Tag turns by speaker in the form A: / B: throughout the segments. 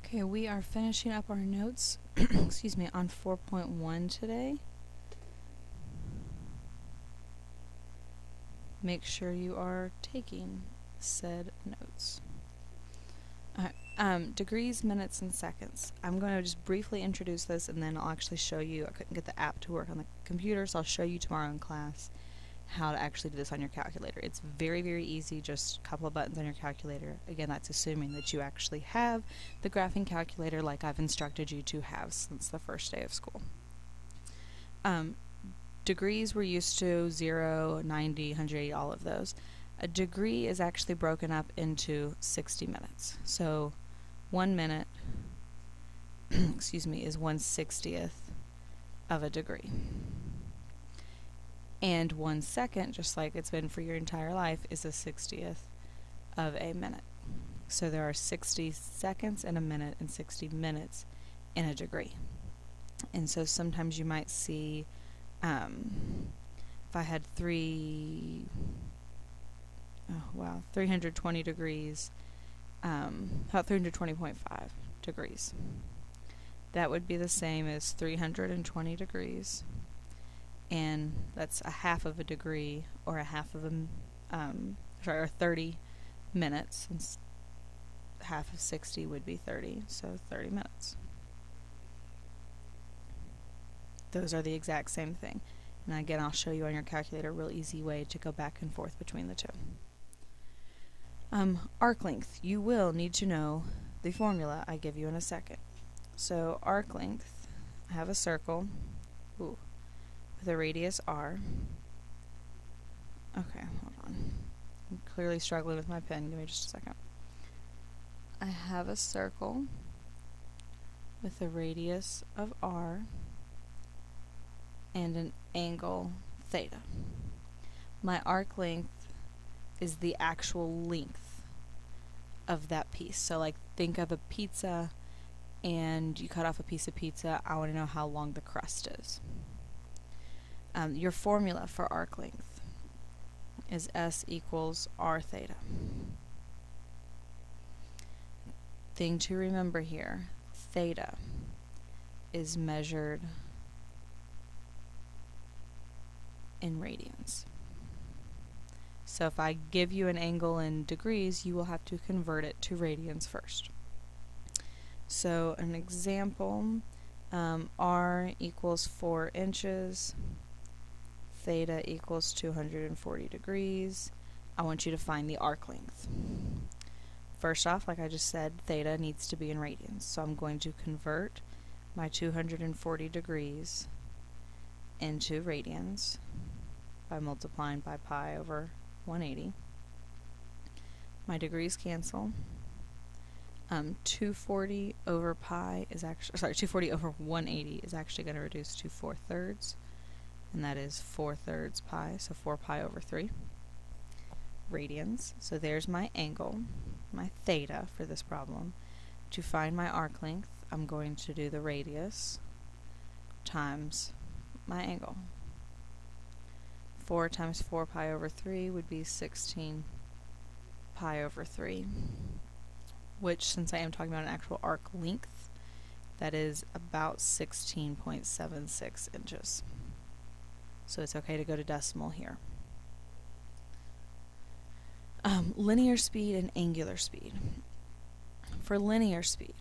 A: Okay, we are finishing up our notes, excuse me, on 4.1 today. Make sure you are taking said notes. Degrees, minutes, and seconds. I'm going to just briefly introduce this and then I'll actually show you. I couldn't get the app to work on the computer, so I'll show you tomorrow in class how to actually do this on your calculator. It's very, very easy, just a couple of buttons on your calculator. Again, that's assuming that you actually have the graphing calculator like I've instructed you to have since the first day of school. Degrees we're used to, 0, 90, 180, all of those. A degree is actually broken up into 60 minutes. So 1 minute excuse me, is 1/60th of a degree. And 1 second, just like it's been for your entire life, is a 60th of a minute. So there are 60 seconds in a minute and 60 minutes in a degree. And so sometimes you might see, if I had 320 degrees, about 320.5 degrees. That would be the same as 320 degrees. And that's a half of a degree, or a half of a, or 30 minutes, and half of 60 would be 30, so 30 minutes. Those are the exact same thing. And again, I'll show you on your calculator a real easy way to go back and forth between the two. Arc length. You will need to know the formula I give you in a second. So arc length, I have a circle with a radius r. Okay, hold on. I'm clearly struggling with my pen. Give me just a second. I have a circle with a radius of r and an angle theta. My arc length is the actual length of that piece. So like, think of a pizza and you cut off a piece of pizza. I want to know how long the crust is. Your formula for arc length is S equals r theta. Thing to remember here, theta is measured in radians. So if I give you an angle in degrees, you will have to convert it to radians first. So an example, r equals 4 inches, theta equals 240 degrees. I want you to find the arc length. First off, like I just said, theta needs to be in radians. So I'm going to convert my 240 degrees into radians by multiplying by pi over 180. My degrees cancel. 240 over pi is actually, 240 over 180 is actually going to reduce to 4/3, and that is 4/3 pi, so 4 pi over 3 radians. So there's my angle, my theta for this problem. To find my arc length, I'm going to do the radius times my angle. 4 times 4 pi over 3 would be 16 pi over 3, which, since I am talking about an actual arc length, that is about 16.76 inches. So it's okay to go to decimal here. Linear speed and angular speed. For linear speed,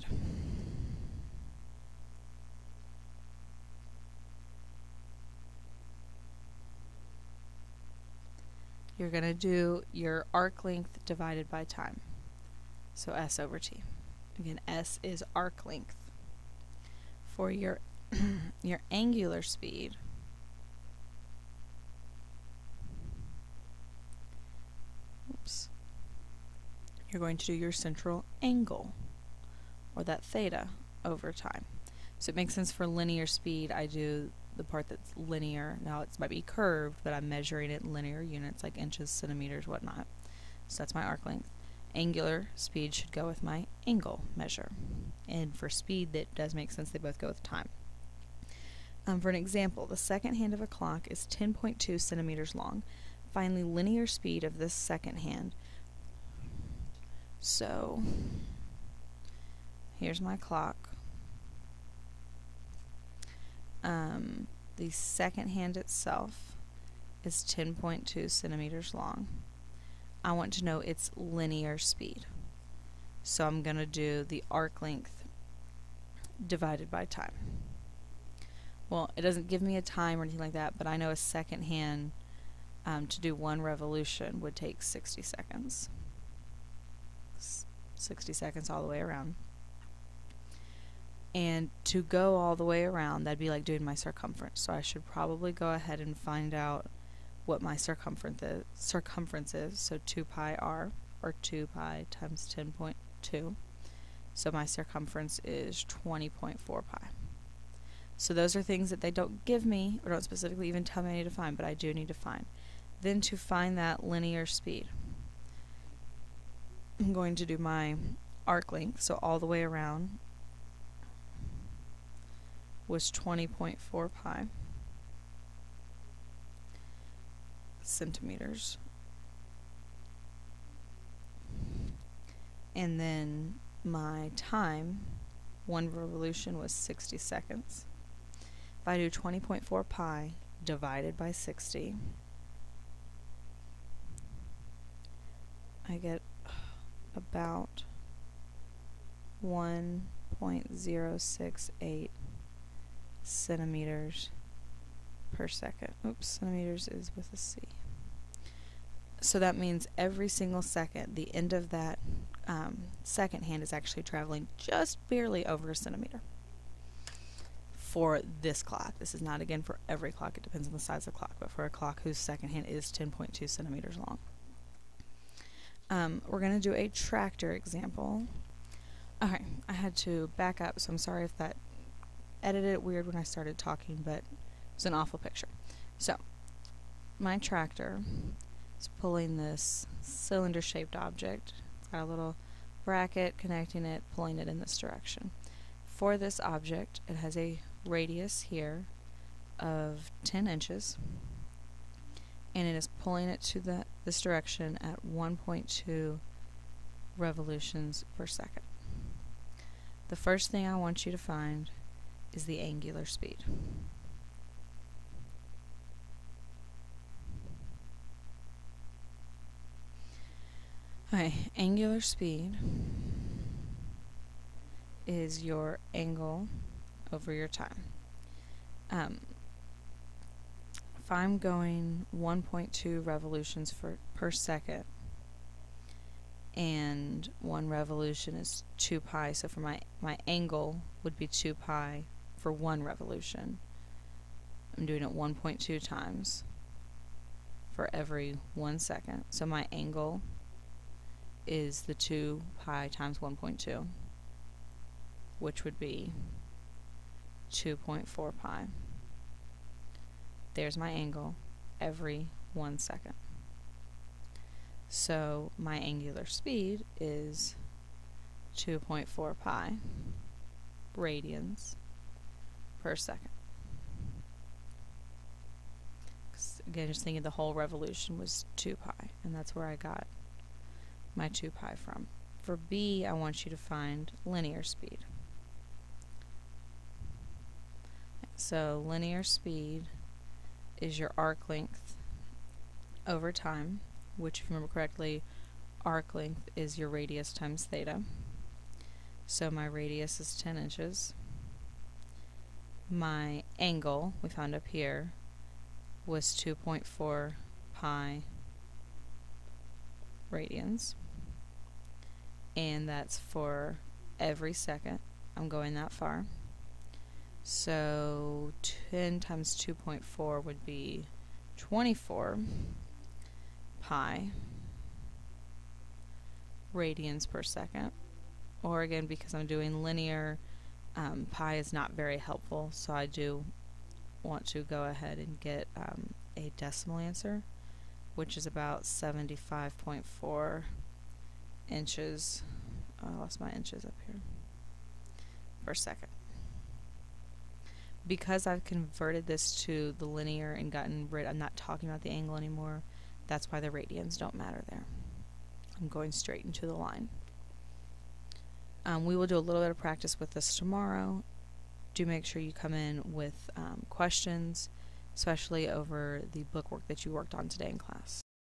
A: you're going to do your arc length divided by time. So S over T. Again, S is arc length. For your your angular speed, you're going to do your central angle, or that theta, over time. So it makes sense for linear speed. I do the part that's linear. Now it might be curved, but I'm measuring it in linear units like inches, centimeters, whatnot. So that's my arc length. Angular speed should go with my angle measure. And for speed, that does make sense. They both go with time. For an example, the second hand of a clock is 10.2 centimeters long. Find the linear speed of this second hand. So Here's my clock. The second hand itself is 10.2 centimeters long. I want to know its linear speed. So I'm going to do the arc length divided by time. Well, it doesn't give me a time or anything like that, but I know a second hand to do one revolution would take 60 seconds. 60 seconds all the way around. And to go all the way around, that'd be like doing my circumference. So I should probably go ahead and find out what my circumference is. So 2 pi r, or 2 pi times 10.2. So my circumference is 20.4 pi. So those are things that they don't give me, or don't specifically even tell me I need to find, but I do need to find. Then to find that linear speed, I'm going to do my arc length, so all the way around was 20.4 pi centimeters. And then my time, one revolution, was 60 seconds. If I do 20.4 pi divided by 60, I get about 1.068 centimeters per second. Oops, centimeters is with a C. So that means every single second, the end of that second hand is actually traveling just barely over a centimeter for this clock. This is not, again, for every clock. It depends on the size of the clock, but for a clock whose second hand is 10.2 centimeters long. We're going to do a tractor example. Okay, I had to back up, so I'm sorry if that edited it weird when I started talking, but it was an awful picture. So, my tractor is pulling this cylinder-shaped object. It's got a little bracket connecting it, pulling it in this direction. For this object, it has a radius here of 10 inches, and it is pulling it to this direction at 1.2 revolutions per second. The first thing I want you to find is the angular speed. Okay, angular speed is your angle over your time. If I'm going 1.2 revolutions per second, and one revolution is 2 pi, so for my angle would be 2 pi for one revolution. I'm doing it 1.2 times for every 1 second. So my angle is the 2 pi times 1.2, which would be 2.4 pi. There's my angle every 1 second. So my angular speed is 2.4 pi radians per second. Again, just thinking the whole revolution was 2 pi, and that's where I got my 2 pi from. For B, I want you to find linear speed. So linear speed is your arc length over time, which, if you remember correctly, arc length is your radius times theta. So my radius is 10 inches. My angle, we found up here, was 2.4 pi radians. And that's for every second. I'm going that far. So 10 times 2.4 would be 24 pi radians per second. Or again, because I'm doing linear, pi is not very helpful, so I do want to go ahead and get a decimal answer, which is about 75.4 inches. Oh, I lost my inches up here. Per second. Because I've converted this to the linear and gotten rid, I'm not talking about the angle anymore, that's why the radians don't matter there. I'm going straight into the line. We will do a little bit of practice with this tomorrow. Do make sure you come in with questions, especially over the bookwork that you worked on today in class.